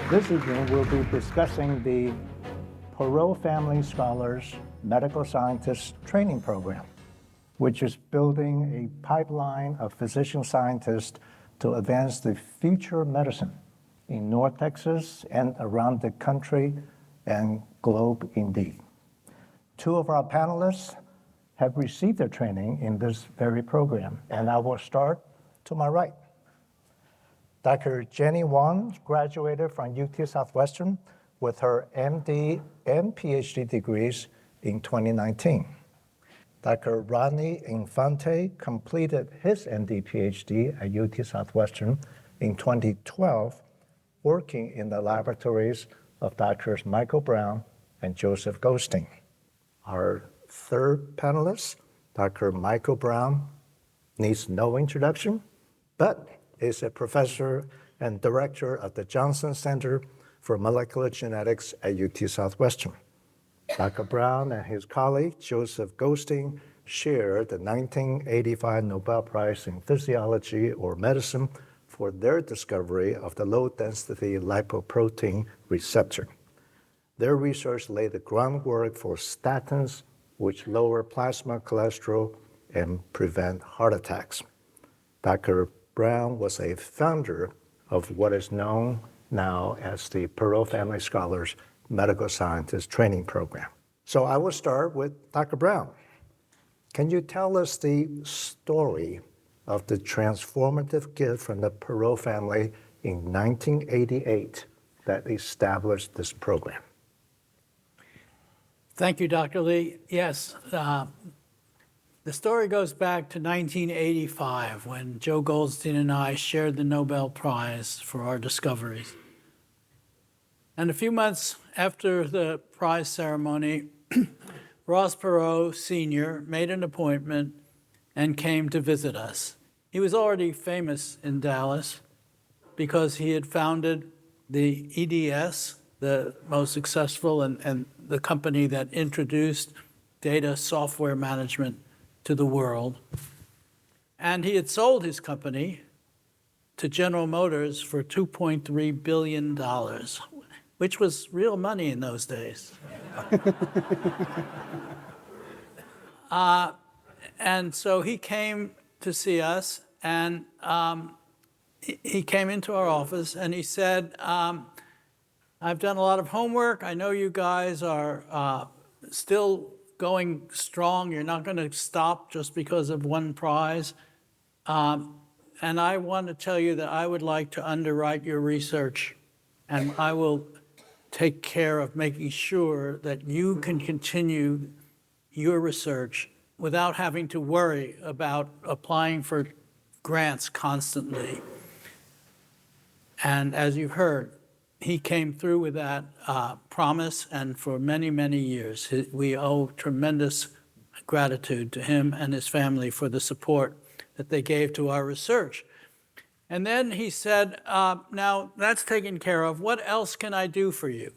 This evening, we'll be discussing the Perot Family Scholars Medical Scientist Training Program, which is building a pipeline of physician scientists to advance the future of medicine in North Texas and around the country and globe indeed. Two of our panelists have received their training in this very program, and I will start to my right. Dr. Jenny Wong graduated from UT Southwestern with her MD and PhD degrees in 2019. Dr. Rodney Infante completed his MD PhD at UT Southwestern in 2012, working in the laboratories of Drs. Michael Brown and Joseph Goldstein. Our third panelist, Dr. Michael Brown, needs no introduction, but is a professor and director of the Johnson Center for Molecular Genetics at UT Southwestern. Dr. Brown and his colleague, Joseph Goldstein, shared the 1985 Nobel Prize in Physiology or Medicine for their discovery of the low-density lipoprotein receptor. Their research laid the groundwork for statins, which lower plasma cholesterol and prevent heart attacks. Dr. Brown was a founder of what is known now as the Perot Family Scholars Medical Scientist Training Program. So I will start with Dr. Brown. Can you tell us the story of the transformative gift from the Perot family in 1988 that established this program? Thank you, Dr. Lee. Yes, the story goes back to 1985 when Joe Goldstein and I shared the Nobel Prize for our discoveries. And a few months after the prize ceremony, Ross Perot Sr. made an appointment and came to visit us. He was already famous in Dallas because he had founded the EDS, the most successful and the company that introduced data software management to the world. And he had sold his company to General Motors for $2.3 billion, which was real money in those days. And so he came to see us, and he came into our office and he said, I've done a lot of homework. I know you guys are still going strong. You're not going to stop just because of one prize. And I want to tell you that I would like to underwrite your research, and I will take care of making sure that you can continue your research without having to worry about applying for grants constantly. And as you heard, he came through with that promise, and for many, many years, we owe tremendous gratitude to him and his family for the support that they gave to our research. And then he said, now that's taken care of. What else can I do for you?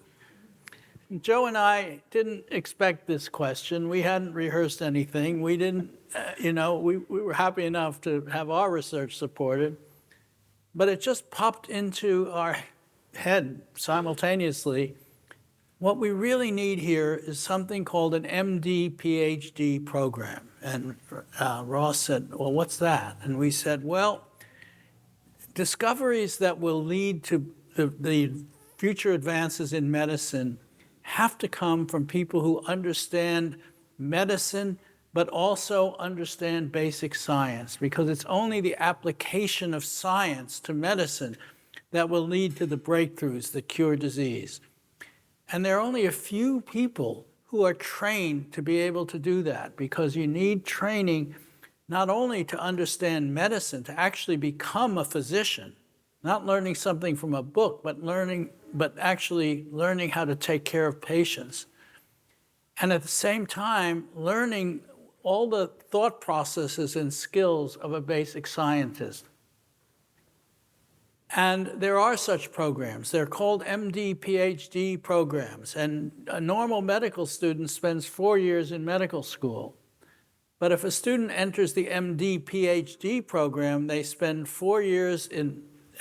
And Joe and I didn't expect this question. We hadn't rehearsed anything. We didn't, we were happy enough to have our research supported. But it just popped into our head simultaneously. What we really need here is something called an MD PhD program. And Ross said, well, what's that? And we said, well, discoveries that will lead to the future advances in medicine have to come from people who understand medicine, but also understand basic science, because it's only the application of science to medicine that will lead to the breakthroughs that cure disease. And there are only a few people who are trained to be able to do that, because you need training not only to understand medicine, to actually become a physician, not learning something from a book, but actually learning how to take care of patients. And at the same time, learning all the thought processes and skills of a basic scientist. And there are such programs. They're called MD, PhD programs. And a normal medical student spends 4 years in medical school. But if a student enters the MD, PhD program, they spend 4 years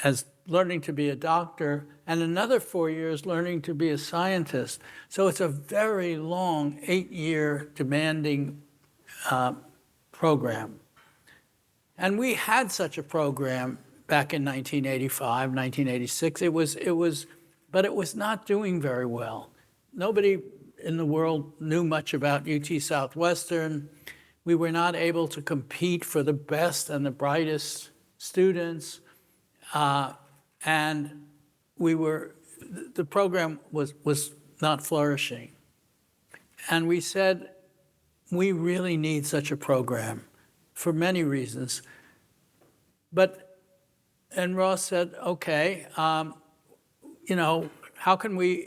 as learning to be a doctor, and another 4 years learning to be a scientist. So it's a very long 8-year demanding program. And we had such a program back in 1985, 1986. But it was not doing very well. Nobody in the world knew much about UT Southwestern. We were not able to compete for the best and the brightest students. And the program was not flourishing. And we said, we really need such a program for many reasons. And Ross said, okay, how can we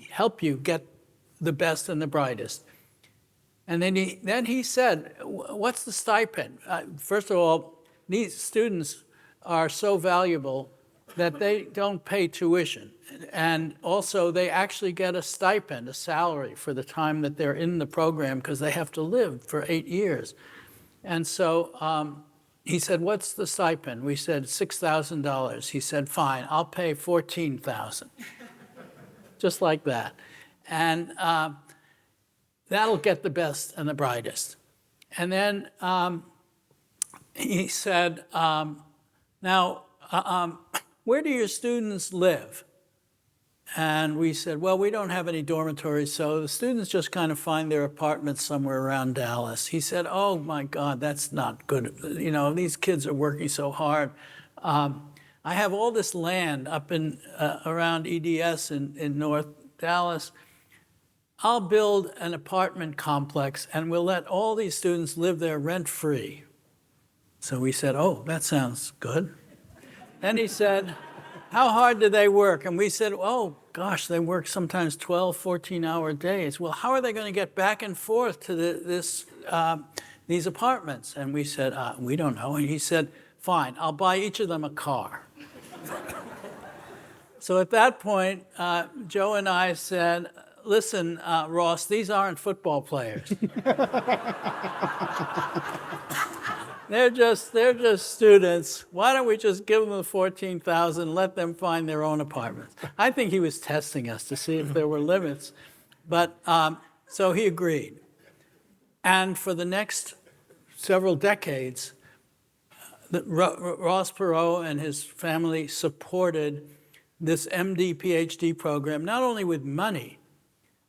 help you get the best and the brightest? And then he said, what's the stipend? First of all, these students are so valuable that they don't pay tuition. And also they actually get a stipend, a salary for the time that they're in the program because they have to live for 8 years. And so he said, what's the stipend? We said, $6,000. He said, fine, I'll pay $14,000. Just like that. And that'll get the best and the brightest. And then he said, now, where do your students live? And we said, well, we don't have any dormitories, so the students just kind of find their apartments somewhere around Dallas. He said, oh my God, that's not good. These kids are working so hard. I have all this land up in around EDS in North Dallas. I'll build an apartment complex and we'll let all these students live there rent-free. So we said, oh, that sounds good. Then he said, how hard do they work? And we said, oh, gosh, they work sometimes 12, 14-hour days. Well, how are they going to get back and forth to these apartments? And we said, we don't know. And he said, fine, I'll buy each of them a car. So at that point, Joe and I said, listen, Ross, these aren't football players. They're just students. Why don't we just give them the $14,000 and let them find their own apartments? I think he was testing us to see if there were limits. But so he agreed. And for the next several decades, Ross Perot and his family supported this MD, PhD program, not only with money,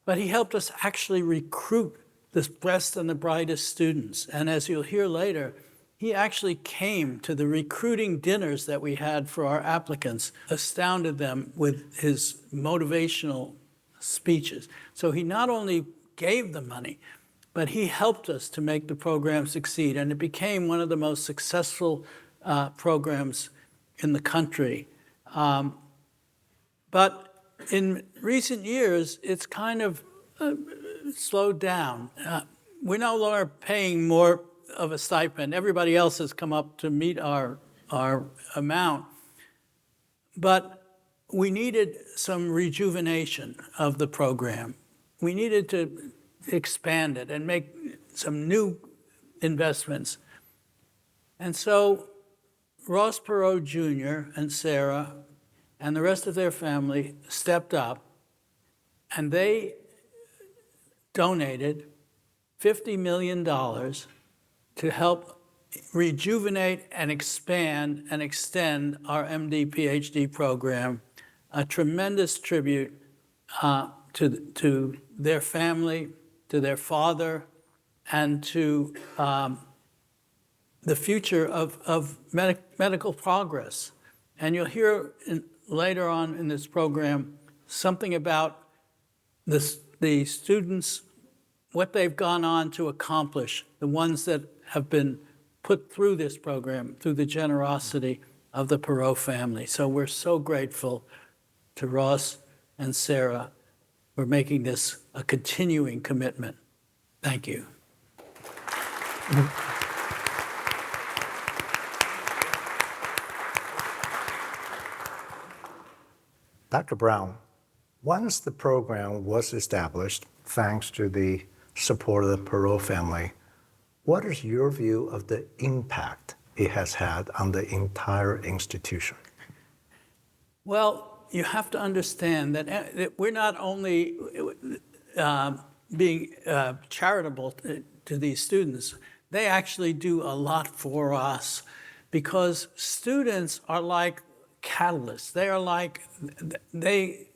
but he helped us actually recruit the best and the brightest students. And as you'll hear later, he actually came to the recruiting dinners that we had for our applicants, astounded them with his motivational speeches. So he not only gave the money, but he helped us to make the program succeed. And it became one of the most successful programs in the country. But in recent years, it's kind of slowed down. We're no longer paying more of a stipend. Everybody else has come up to meet our amount. But we needed some rejuvenation of the program. We needed to expand it and make some new investments. And so Ross Perot Jr. and Sarah and the rest of their family stepped up, and they donated $50 million to help rejuvenate and expand and extend our MD, PhD program, a tremendous tribute to their family, to their father, and to the future of medical progress. And you'll hear later on in this program something about the students, what they've gone on to accomplish, the ones that have been put through this program through the generosity of the Perot family. So we're so grateful to Ross and Sarah for making this a continuing commitment. Thank you. Dr. Brown, once the program was established, thanks to the support of the Perot family, what is your view of the impact it has had on the entire institution? Well, you have to understand that we're not only being charitable to these students, they actually do a lot for us because students are like catalysts. They are like, the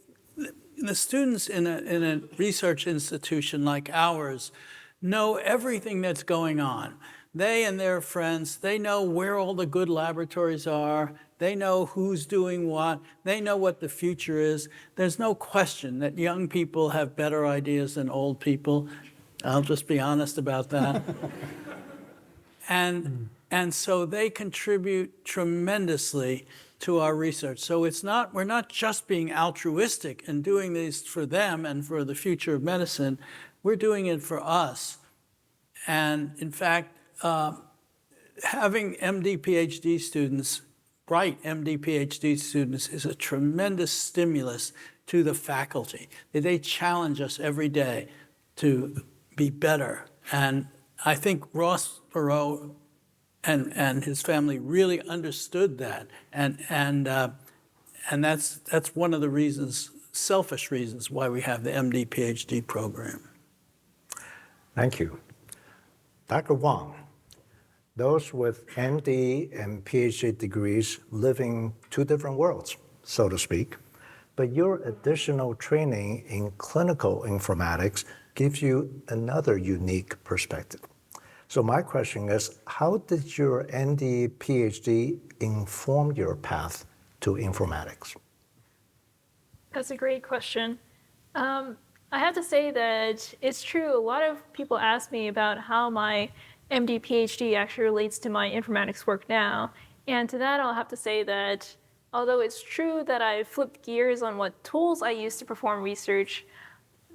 students in a research institution like ours know everything that's going on. They and their friends, they know where all the good laboratories are. They know who's doing what. They know what the future is. There's no question that young people have better ideas than old people. I'll just be honest about that. And so they contribute tremendously to our research. So we're not just being altruistic and doing this for them and for the future of medicine. We're doing it for us. And in fact, having MD, PhD students, bright MD, PhD students, is a tremendous stimulus to the faculty. They challenge us every day to be better. And I think Ross Perot and his family really understood that. And that's one of the reasons, selfish reasons, why we have the MD, PhD program. Thank you. Dr. Wang, those with MD and PhD degrees live in two different worlds, so to speak, but your additional training in clinical informatics gives you another unique perspective. So my question is, how did your MD, PhD inform your path to informatics? That's a great question. I have to say that it's true. A lot of people ask me about how my MD, PhD actually relates to my informatics work now. And to that, I'll have to say that although it's true that I flipped gears on what tools I use to perform research,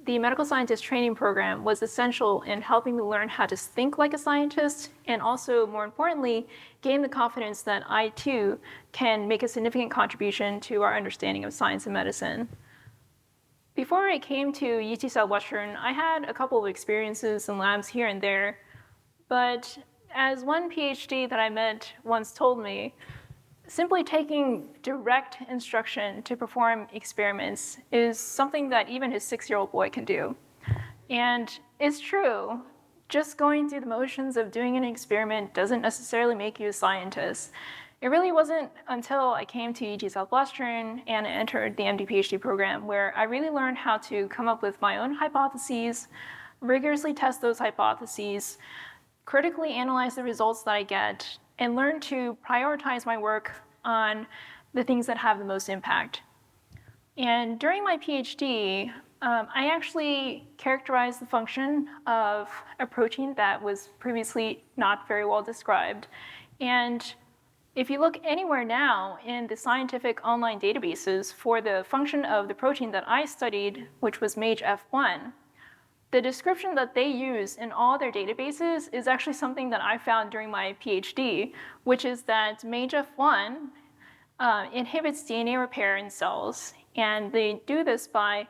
the medical scientist training program was essential in helping me learn how to think like a scientist and also, more importantly, gain the confidence that I, too, can make a significant contribution to our understanding of science and medicine. Before I came to UT Southwestern, I had a couple of experiences in labs here and there, but as one PhD that I met once told me, simply taking direct instruction to perform experiments is something that even his 6-year-old boy can do. And it's true, just going through the motions of doing an experiment doesn't necessarily make you a scientist. It really wasn't until I came to UT Southwestern and entered the MD PhD program where I really learned how to come up with my own hypotheses, rigorously test those hypotheses, critically analyze the results that I get, and learn to prioritize my work on the things that have the most impact. And during my PhD, I actually characterized the function of a protein that was previously not very well described. And if you look anywhere now in the scientific online databases for the function of the protein that I studied, which was MAGE-F1, the description that they use in all their databases is actually something that I found during my PhD, which is that MAGE-F1 inhibits DNA repair in cells, and they do this by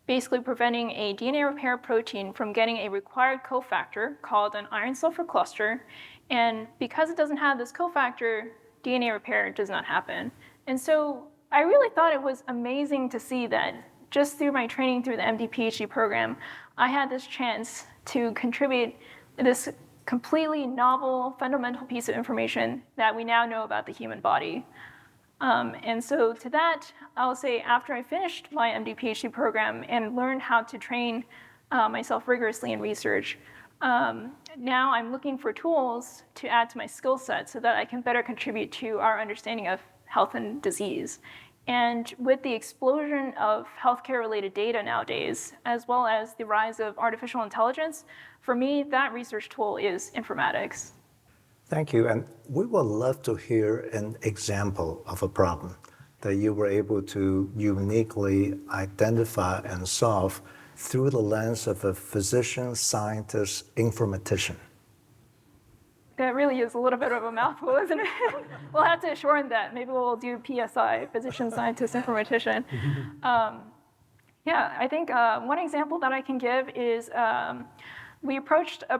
basically preventing a DNA repair protein from getting a required cofactor called an iron sulfur cluster, and because it doesn't have this cofactor, DNA repair does not happen. And so I really thought it was amazing to see that just through my training through the MD PhD program, I had this chance to contribute this completely novel, fundamental piece of information that we now know about the human body. And so to that, I'll say after I finished my MD PhD program and learned how to train myself rigorously in research, now I'm looking for tools to add to my skill set so that I can better contribute to our understanding of health and disease. And with the explosion of healthcare-related data nowadays, as well as the rise of artificial intelligence, for me, that research tool is informatics. Thank you. And we would love to hear an example of a problem that you were able to uniquely identify and solve through the lens of a physician, scientist, informatician. That really is a little bit of a mouthful, isn't it? We'll have to shorten that. Maybe we'll do PSI, physician, scientist, informatician. Yeah, I think one example that I can give is we approached a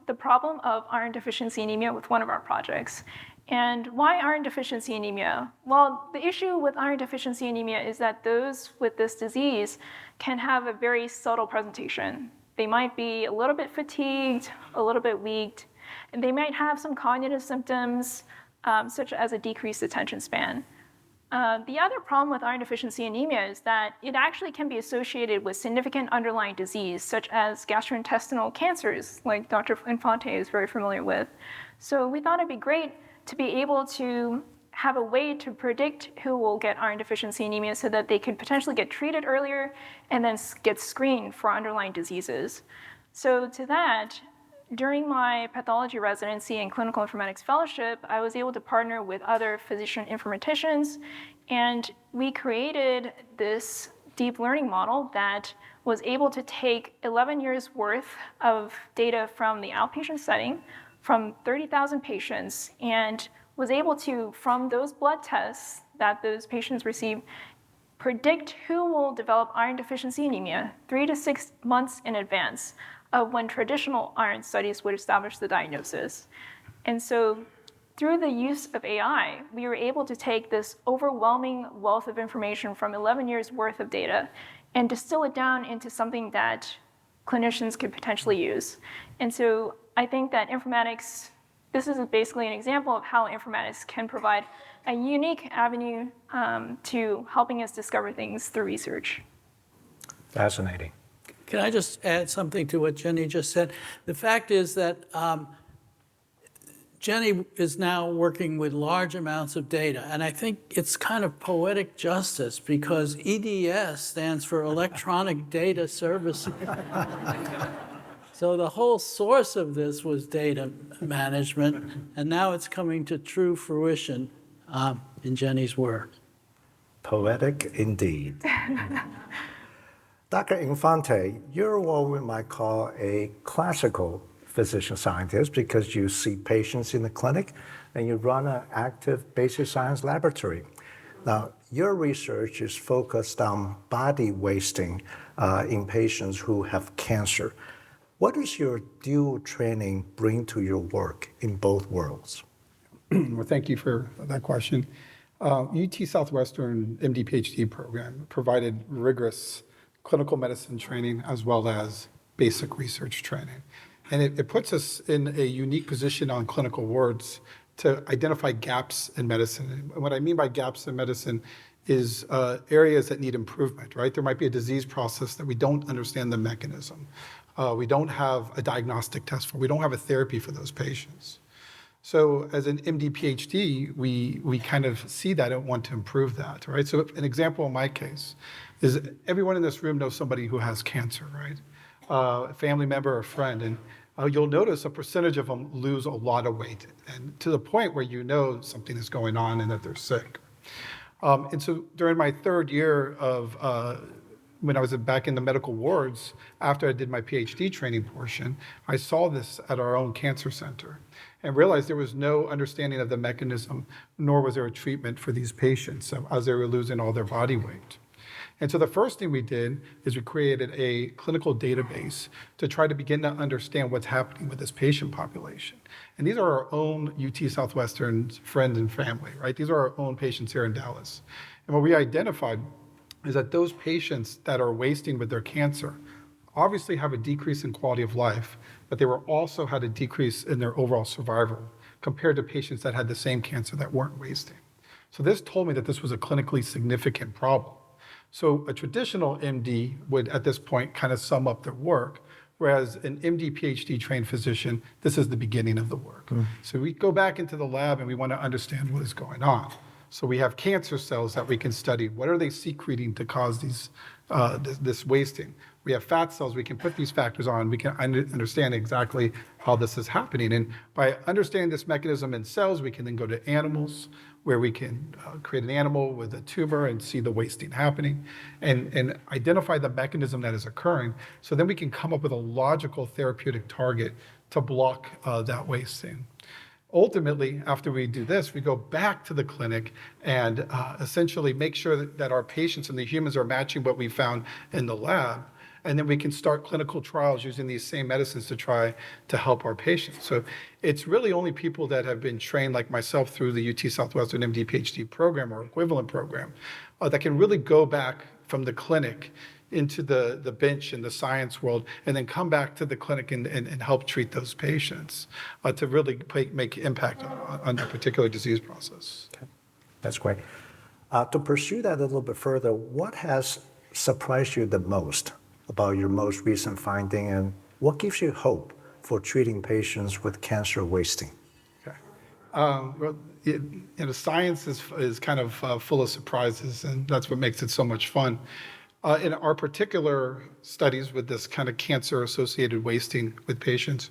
the problem of iron deficiency anemia with one of our projects. And why iron deficiency anemia? Well, the issue with iron deficiency anemia is that those with this disease can have a very subtle presentation. They might be a little bit fatigued, a little bit weak, and they might have some cognitive symptoms, such as a decreased attention span. The other problem with iron deficiency anemia is that it actually can be associated with significant underlying disease, such as gastrointestinal cancers, like Dr. Infante is very familiar with. So we thought it'd be great to be able to have a way to predict who will get iron deficiency anemia so that they could potentially get treated earlier and then get screened for underlying diseases. So to that, during my pathology residency and clinical informatics fellowship, I was able to partner with other physician informaticians, and we created this deep learning model that was able to take 11 years worth of data from the outpatient setting, from 30,000 patients, and was able to, from those blood tests that those patients received, predict who will develop iron deficiency anemia 3 to 6 months in advance of when traditional iron studies would establish the diagnosis. And so through the use of AI, we were able to take this overwhelming wealth of information from 11 years worth of data and distill it down into something that clinicians could potentially use. And so I think that informatics, this is basically an example of how informatics can provide a unique avenue to helping us discover things through research. Fascinating. Can I just add something to what Jenny just said? The fact is that Jenny is now working with large amounts of data, and I think it's kind of poetic justice because EDS stands for Electronic Data Service. So the whole source of this was data management, and now it's coming to true fruition in Jenny's work. Poetic indeed. Dr. Infante, you're what we might call a classical physician scientist because you see patients in the clinic and you run an active basic science laboratory. Now, your research is focused on body wasting in patients who have cancer. What does your dual training bring to your work in both worlds? Well, thank you for that question. UT Southwestern MD PhD program provided rigorous clinical medicine training as well as basic research training. And it puts us in a unique position on clinical wards to identify gaps in medicine. And what I mean by gaps in medicine is areas that need improvement, right? There might be a disease process that we don't understand the mechanism. We don't have a diagnostic test for, we don't have a therapy for those patients. So as an MD PhD, we kind of see that and want to improve that, right? So an example in my case is everyone in this room knows somebody who has cancer, right? A family member or friend, and you'll notice a percentage of them lose a lot of weight, and to the point where you know something is going on and that they're sick. And so during my third year of when I was back in the medical wards, after I did my PhD training portion, I saw this at our own cancer center and realized there was no understanding of the mechanism, nor was there a treatment for these patients as they were losing all their body weight. And so the first thing we did is we created a clinical database to try to begin to understand what's happening with this patient population. And these are our own UT Southwestern friends and family, right? These are our own patients here in Dallas. And what we identified is that those patients that are wasting with their cancer obviously have a decrease in quality of life, but they were also had a decrease in their overall survival compared to patients that had the same cancer that weren't wasting. So this told me that this was a clinically significant problem. So a traditional MD would, at this point, kind of sum up their work, whereas an MD PhD trained physician, this is the beginning of the work. So we go back into the lab and we want to understand what is going on. So we have cancer cells that we can study. What are they secreting to cause these, this wasting? We have fat cells. We can put these factors on. We can understand exactly how this is happening. And by understanding this mechanism in cells, we can then go to animals, where we can create an animal with a tumor and see the wasting happening and identify the mechanism that is occurring. So then we can come up with a logical therapeutic target to block that wasting. Ultimately, after we do this, we go back to the clinic and essentially make sure that our patients and the humans are matching what we found in the lab. And then we can start clinical trials using these same medicines to try to help our patients. So it's really only people that have been trained like myself through the UT Southwestern MD PhD program or equivalent program that can really go back from the clinic into the bench in the science world and then come back to the clinic and help treat those patients to really make impact on that particular disease process. Okay. That's great. To pursue that a little bit further, what has surprised you the most about your most recent finding, and what gives you hope for treating patients with cancer wasting? Okay. Well, science is kind of full of surprises, and that's what makes it so much fun. In our particular studies with this kind of cancer-associated wasting with patients,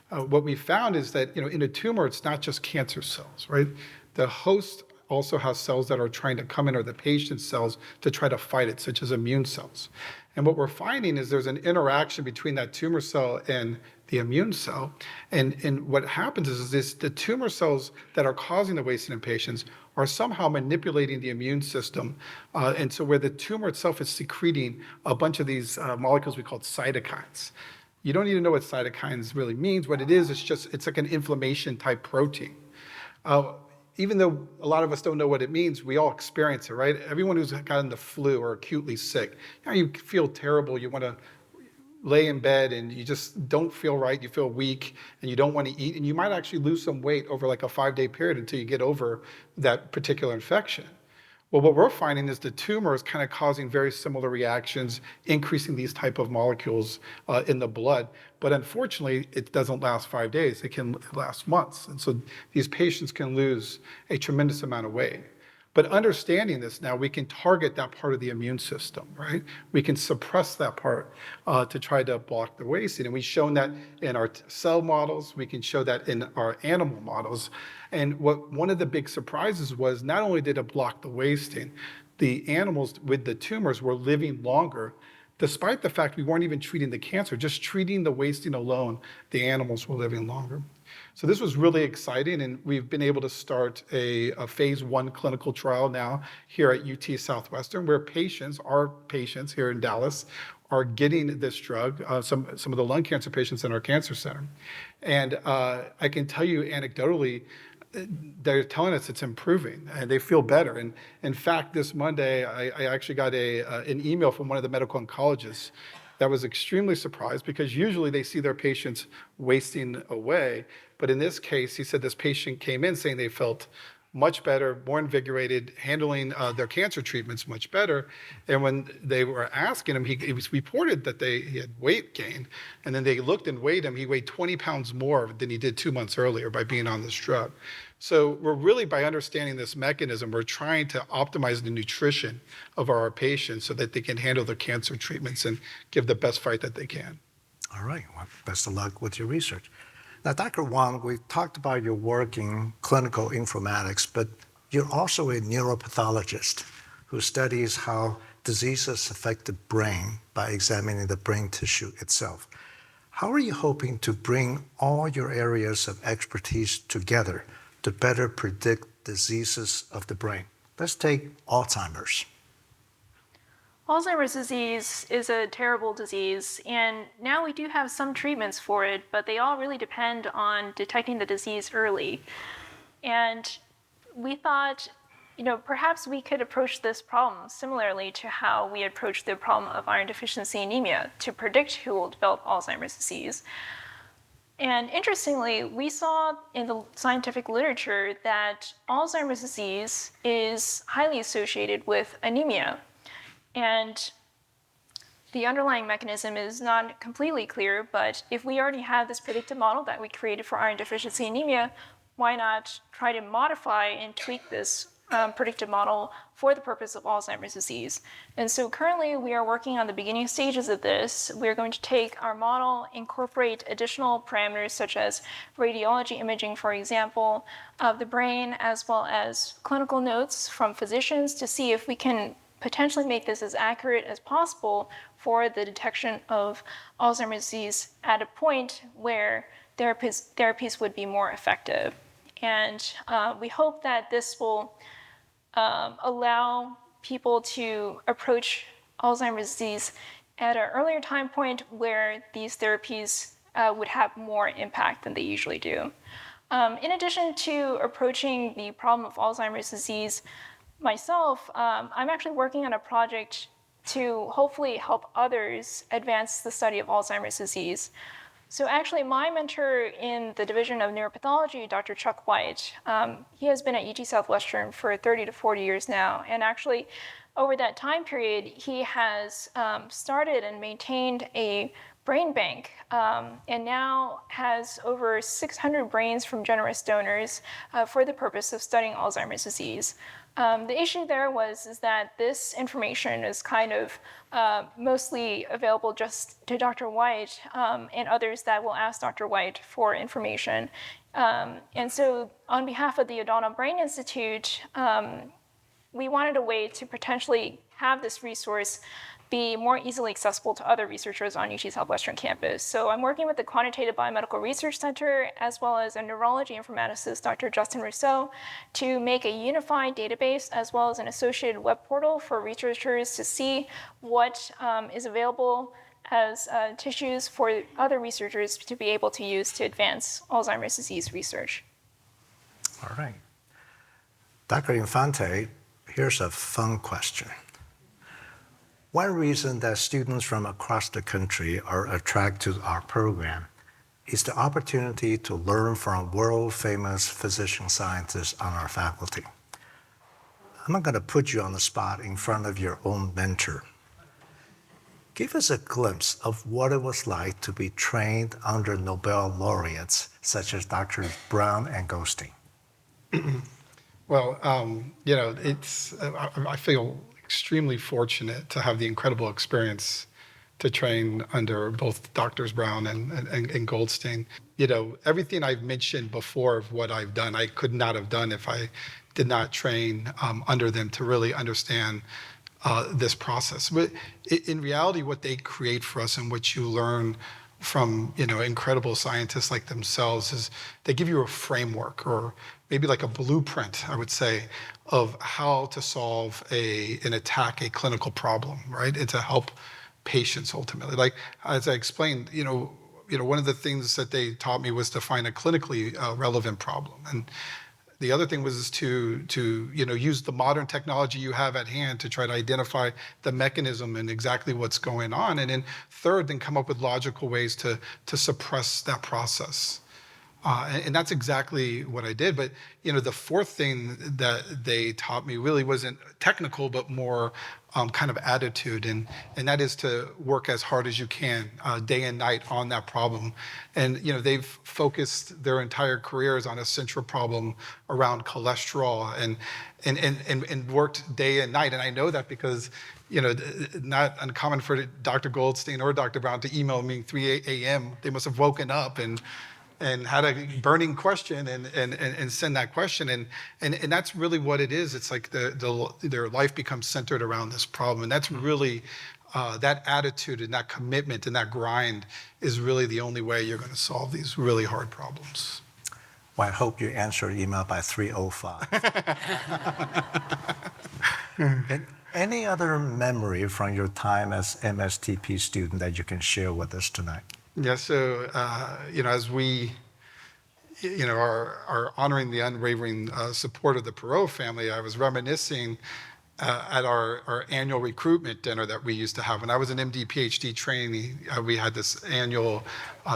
what we found is that in a tumor, it's not just cancer cells, right? The host also has cells that are trying to come in, or the patient's cells, to try to fight it, such as immune cells. And what we're finding is there's an interaction between that tumor cell and the immune cell. And what happens is the tumor cells that are causing the wasting in patients are somehow manipulating the immune system. And so where the tumor itself is secreting a bunch of these molecules we call cytokines. You don't need to know what cytokines really means. What it is, it's like an inflammation type protein. Even though a lot of us don't know what it means, we all experience it, right? Everyone who's gotten the flu or acutely sick, you feel terrible. You want to lay in bed and you just don't feel right. You feel weak and you don't want to eat. And you might actually lose some weight over like a 5-day period until you get over that particular infection. Well, what we're finding is the tumor is kind of causing very similar reactions, increasing these type of molecules in the blood. But unfortunately, it doesn't last 5 days. It can last months. And so these patients can lose a tremendous amount of weight. But understanding this now, we can target that part of the immune system, right? We can suppress that part to try to block the wasting. And we've shown that in our cell models. We can show that in our animal models. And one of the big surprises was not only did it block the wasting, the animals with the tumors were living longer, despite the fact we weren't even treating the cancer. Just treating the wasting alone, the animals were living longer. So this was really exciting, and we've been able to start a phase 1 clinical trial now here at UT Southwestern, where our patients here in Dallas, are getting this drug, some of the lung cancer patients in our cancer center. And I can tell you anecdotally, they're telling us it's improving and they feel better. And in fact, this Monday, I actually got an email from one of the medical oncologists that was extremely surprised, because usually they see their patients wasting away. But in this case, he said this patient came in saying they felt much better, more invigorated, handling their cancer treatments much better. And when they were asking him, it was reported that he had weight gain. And then they looked and weighed him. He weighed 20 pounds more than he did 2 months earlier by being on this drug. So we're really, by understanding this mechanism, we're trying to optimize the nutrition of our patients so that they can handle their cancer treatments and give the best fight that they can. All right. Well, best of luck with your research. Now, Dr. Wang, we talked about your work in clinical informatics, but you're also a neuropathologist who studies how diseases affect the brain by examining the brain tissue itself. How are you hoping to bring all your areas of expertise together to better predict diseases of the brain? Let's take Alzheimer's. Alzheimer's disease is a terrible disease, and now we do have some treatments for it, but they all really depend on detecting the disease early. And we thought, perhaps we could approach this problem similarly to how we approached the problem of iron deficiency anemia to predict who will develop Alzheimer's disease. And interestingly, we saw in the scientific literature that Alzheimer's disease is highly associated with anemia. And the underlying mechanism is not completely clear, but if we already have this predictive model that we created for iron deficiency anemia, why not try to modify and tweak this predictive model for the purpose of Alzheimer's disease? And so currently we are working on the beginning stages of this. We're going to take our model, incorporate additional parameters such as radiology imaging, for example, of the brain, as well as clinical notes from physicians to see if we can potentially make this as accurate as possible for the detection of Alzheimer's disease at a point where therapies would be more effective. And we hope that this will allow people to approach Alzheimer's disease at an earlier time point where these therapies would have more impact than they usually do. In addition to approaching the problem of Alzheimer's disease myself, I'm actually working on a project to hopefully help others advance the study of Alzheimer's disease. So actually, my mentor in the Division of Neuropathology, Dr. Chuck White, he has been at UT Southwestern for 30 to 40 years now. And actually, over that time period, he has started and maintained a brain bank, and now has over 600 brains from generous donors for the purpose of studying Alzheimer's disease. The issue there is that this information is kind of mostly available just to Dr. White and others that will ask Dr. White for information. And so on behalf of the O'Donnell Brain Institute, we wanted a way to potentially have this resource be more easily accessible to other researchers on UT Southwestern campus. So I'm working with the Quantitative Biomedical Research Center, as well as a neurology informaticist, Dr. Justin Rousseau, to make a unified database, as well as an associated web portal for researchers to see what is available as tissues for other researchers to be able to use to advance Alzheimer's disease research. All right. Dr. Infante, here's a fun question. One reason that students from across the country are attracted to our program is the opportunity to learn from world-famous physician scientists on our faculty. I'm not going to put you on the spot in front of your own mentor. Give us a glimpse of what it was like to be trained under Nobel laureates such as Dr. Brown and Goldstein. Well, I feel extremely fortunate to have the incredible experience to train under both Drs. Brown and Goldstein. Everything I've mentioned before of what I've done, I could not have done if I did not train under them to really understand this process. But in reality, what they create for us and what you learn from incredible scientists like themselves is they give you a framework, or maybe like a blueprint, I would say, of how to solve and attack a clinical problem, right? And to help patients ultimately. Like, as I explained, one of the things that they taught me was to find a clinically relevant problem. And the other thing was to use the modern technology you have at hand to try to identify the mechanism and exactly what's going on. And then third, then come up with logical ways to suppress that process. And that's exactly what I did. But the fourth thing that they taught me really wasn't technical, but more kind of attitude, and that is to work as hard as you can, day and night, on that problem. And they've focused their entire careers on a central problem around cholesterol, and worked day and night. And I know that because not uncommon for Dr. Goldstein or Dr. Brown to email me 3 a.m. They must have woken up and had a burning question and send that question. And that's really what it is. It's like their life becomes centered around this problem. And that's really, that attitude and that commitment and that grind is really the only way you're going to solve these really hard problems. Well, I hope you answered email by 3:05. Any other memory from your time as MSTP student that you can share with us tonight? Yeah, so, as we, are honoring the unwavering support of the Perot family, I was reminiscing at our annual recruitment dinner that we used to have. When I was an MD PhD trainee, we had this annual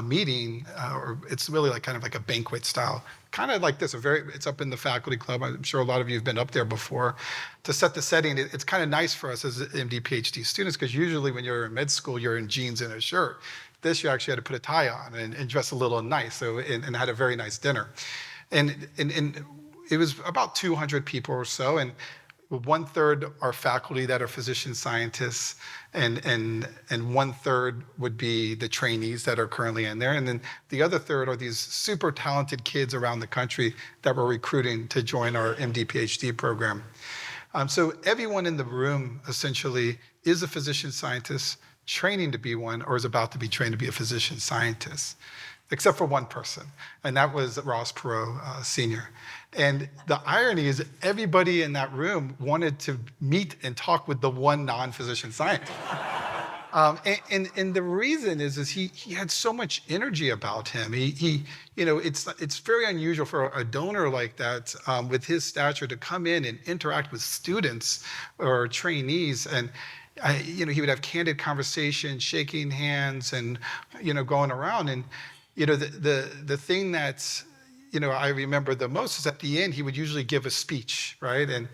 meeting, or it's really kind of like a banquet style, kind of like this. It's up in the faculty club. I'm sure a lot of you have been up there before. To set the setting, it's kind of nice for us as MD PhD students, because usually when you're in med school, you're in jeans and a shirt. This, you actually had to put a tie on and dress a little nice, and had a very nice dinner. And it was about 200 people or so, and 1/3 are faculty that are physician scientists, and 1/3 would be the trainees that are currently in there. And then the other third are these super talented kids around the country that we're recruiting to join our MD PhD program. So everyone in the room essentially is a physician scientist, training to be one, or is about to be trained to be a physician scientist, except for one person, and that was Ross Perot, Sr. And the irony is everybody in that room wanted to meet and talk with the one non-physician scientist. And the reason is he had so much energy about him. It's very unusual for a donor like that with his stature to come in and interact with students or trainees. And he would have candid conversations, shaking hands, and going around. And the thing that's I remember the most is at the end, he would usually give a speech, right? And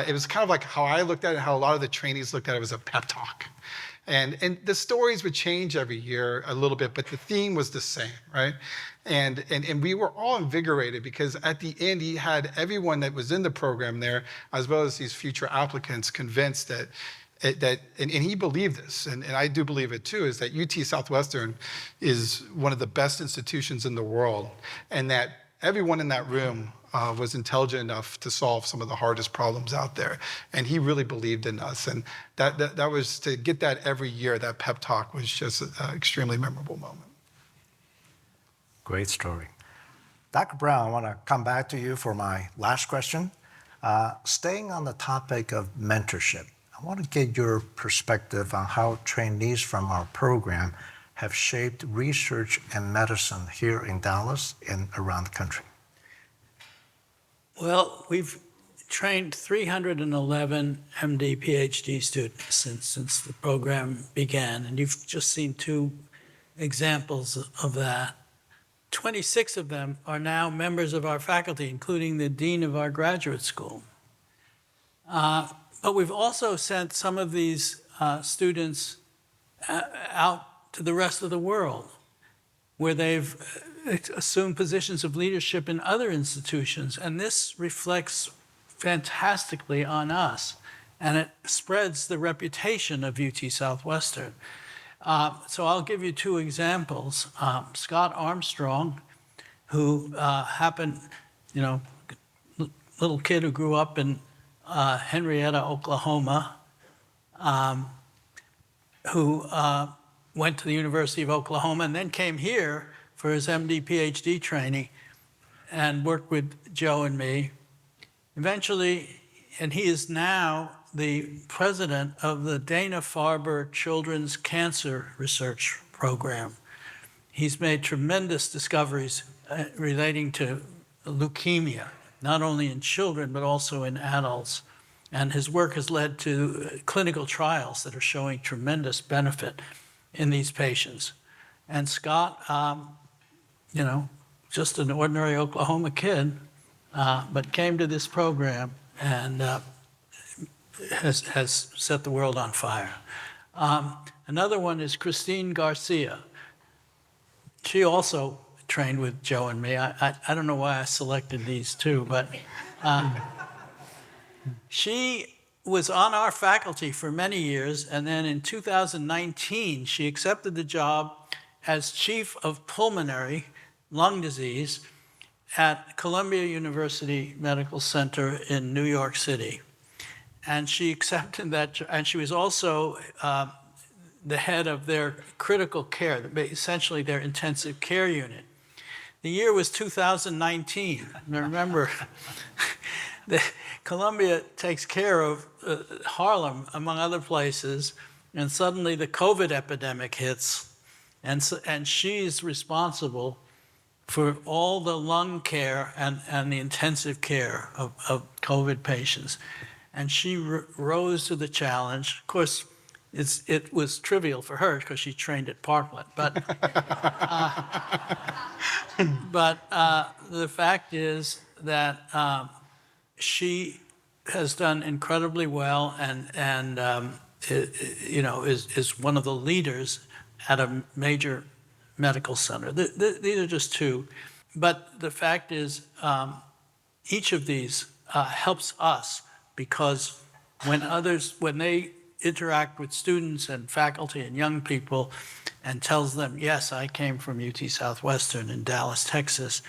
it was kind of like how I looked at it, how a lot of the trainees looked at it was a pep talk. And the stories would change every year a little bit, but the theme was the same, right? And we were all invigorated because at the end, he had everyone that was in the program there, as well as these future applicants, convinced that and he believed this, and I do believe it too, is that UT Southwestern is one of the best institutions in the world, and that everyone in that room was intelligent enough to solve some of the hardest problems out there. And he really believed in us. And that was, to get that every year, that pep talk was just an extremely memorable moment. Great story. Dr. Brown, I want to come back to you for my last question. Staying on the topic of mentorship, I want to get your perspective on how trainees from our program have shaped research and medicine here in Dallas and around the country. Well, we've trained 311 MD, PhD students since the program began, and you've just seen two examples of that. 26 of them are now members of our faculty, including the dean of our graduate school. But we've also sent some of these students out to the rest of the world, where they've assumed positions of leadership in other institutions. And this reflects fantastically on us, and it spreads the reputation of UT Southwestern. So I'll give you two examples. Scott Armstrong, who happened, little kid who grew up in Henrietta, Oklahoma, who went to the University of Oklahoma and then came here for his MD, PhD training and worked with Joe and me. Eventually, and he is now the president of the Dana-Farber Children's Cancer Research Program. He's made tremendous discoveries relating to leukemia, not only in children, but also in adults. And his work has led to clinical trials that are showing tremendous benefit in these patients. And Scott, just an ordinary Oklahoma kid, but came to this program and has set the world on fire. Another one is Christine Garcia. She also trained with Joe and me. I don't know why I selected these two, but she was on our faculty for many years, and then in 2019, she accepted the job as chief of pulmonary lung disease at Columbia University Medical Center in New York City. And she accepted that, and she was also the head of their critical care, essentially their intensive care unit. The year was 2019. Now remember, Columbia takes care of Harlem, among other places, and suddenly the COVID epidemic hits, and she's responsible for all the lung care and the intensive care of COVID patients. And she rose to the challenge. Of course, it was trivial for her because she trained at Parkland, but the fact is that she has done incredibly well and is one of the leaders at a major medical center. These are just two, but the fact is each of these helps us, because when they interact with students and faculty and young people and tells them, yes, I came from UT Southwestern in Dallas, Texas,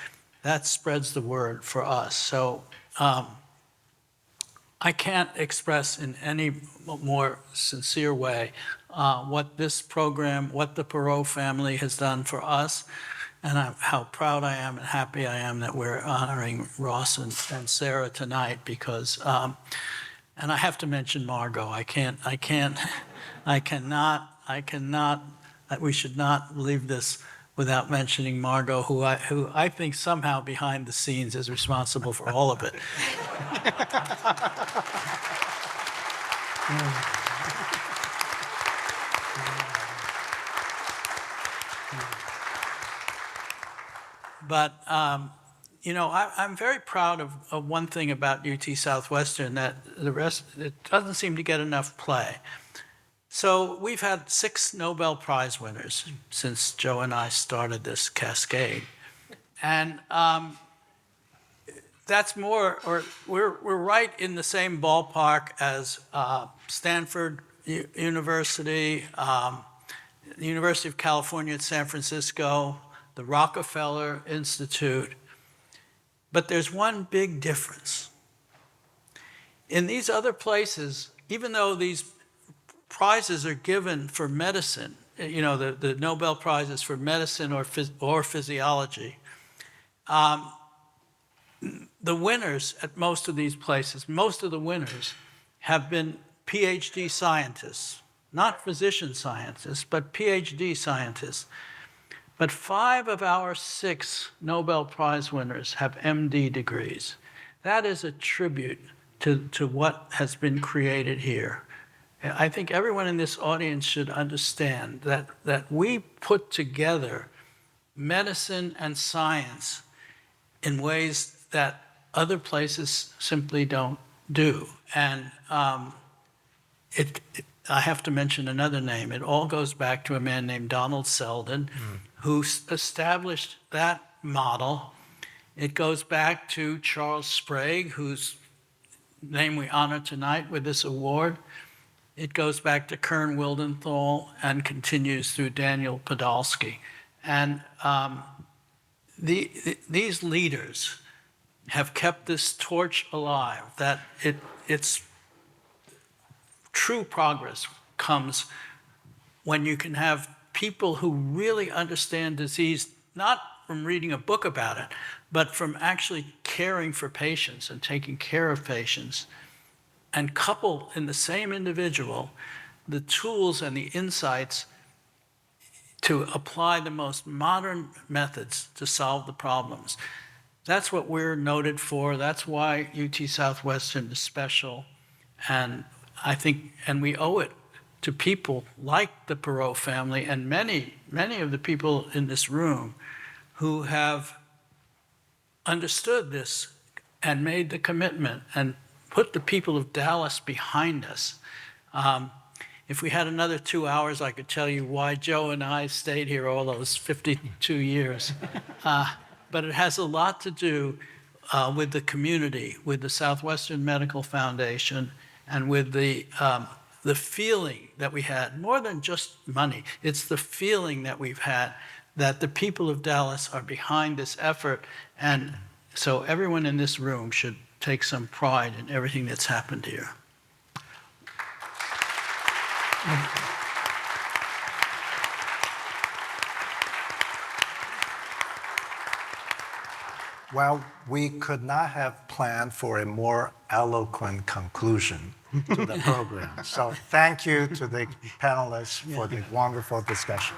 that spreads the word for us. So I can't express in any more sincere way what this program, what the Perot family has done for us, and how proud I am and happy I am that we're honoring Ross and Sarah tonight, because, and I have to mention Margot. I cannot we should not leave this without mentioning Margot, who I think somehow behind the scenes is responsible for all of it. But, I'm very proud of one thing about UT Southwestern, that it doesn't seem to get enough play. So we've had 6 Nobel Prize winners since Joe and I started this cascade. And that's more, or we're right in the same ballpark as Stanford University, the University of California at San Francisco, the Rockefeller Institute. But there's one big difference. In these other places, even though these prizes are given for medicine, the Nobel Prizes for medicine or physiology, the winners at most of these places, most of the winners have been PhD scientists, not physician scientists, but PhD scientists. But 5 of our 6 Nobel Prize winners have MD degrees. That is a tribute to what has been created here. I think everyone in this audience should understand that we put together medicine and science in ways that other places simply don't do. And I have to mention another name. It all goes back to a man named Donald Selden, who established that model. It goes back to Charles Sprague, whose name we honor tonight with this award. It goes back to Kern Wildenthal and continues through Daniel Podolsky. And these leaders have kept this torch alive, that it's true progress comes when you can have people who really understand disease, not from reading a book about it, but from actually caring for patients and taking care of patients, and couple in the same individual the tools and the insights to apply the most modern methods to solve the problems. That's what we're noted for. That's why UT Southwestern is special. And I think, and we owe it to people like the Perot family and many of the people in this room who have understood this and made the commitment and put the people of Dallas behind us. If we had another 2 hours, I could tell you why Joe and I stayed here all those 52 years. But it has a lot to do with the community, with the Southwestern Medical Foundation, and with the feeling that we had, more than just money, it's the feeling that we've had that the people of Dallas are behind this effort. And so everyone in this room should take some pride in everything that's happened here. Well, we could not have planned for a more eloquent conclusion to the program. So thank you to the panelists for the wonderful discussion.